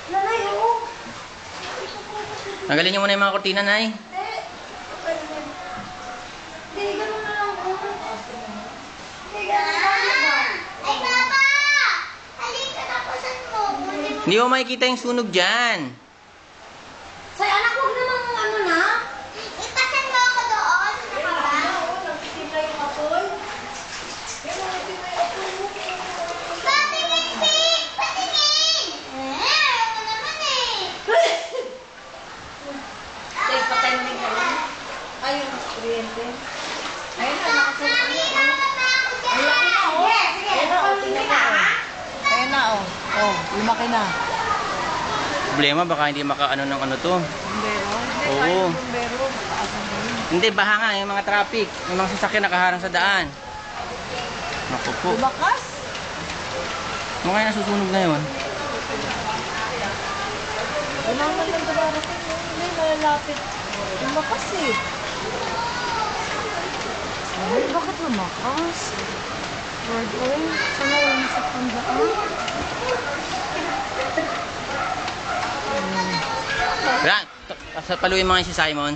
Nanay, oo. Tanggalin niyo muna yung mga kortina, Nay. Hindi, gano'n na lang po. Hindi, gano'n na lang. Ay, Papa! Halika na po sa mo. Hindi mo makikita yung sunog dyan. Say, anak, huwag namang ano na. Ipasan mo ako doon. Ano ka ba? Oo, nagtitimla yung apoy. Nagtitimla yung apoy mo. Patingin, Pig! Patingin! Ayaw mo naman eh. Say, patay mo rin kayo. Ayun, mas kuryente. Ayun na, nakasunod. Mami, tawag na ako dyan. Ayun na, oh. Sige, sige. Ayan na, oh. Oh, lumaki na. Problema, baka hindi makaano ng ano to. Bumbero? Hindi, Oo. kahit bumbero. Mataasan na yun. Hindi, baha nga yung mga traffic. Yung mga sasakyan nakaharang sa daan. Naku po. Lumakas? Ano kaya nasusunog na yun? Wala man lang dumarating. Hindi, malalapit. Lumakas eh. Ay, bakit lumakas? Lord, oy. Sana yung sa pandaan. Wala, paluin mo nga si Simon.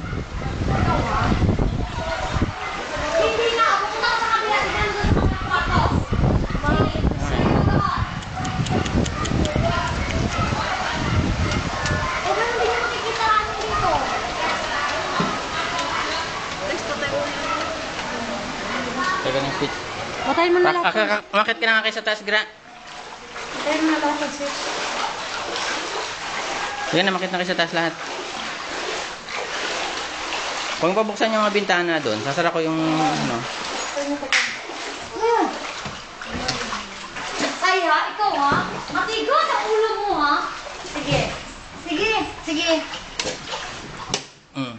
Hindi na, pupunta ko sa kabila. Tignan mo doon sa mga kwartos. Eh, ganun din yung makikita namin dito. Teka ng switch. Patayin mo na lahat. Umakit ka na nga kayo sa taas, Gra. Patayin mo na lahat ng switch. Yan, namakit na kayo sa taas lahat. Kung pabuksan yung mga bintana doon, sasara ko yung ano. Ay ha, ikaw ha? Matigas ang ulo mo ha? Sige. Sige. Sige. Mm.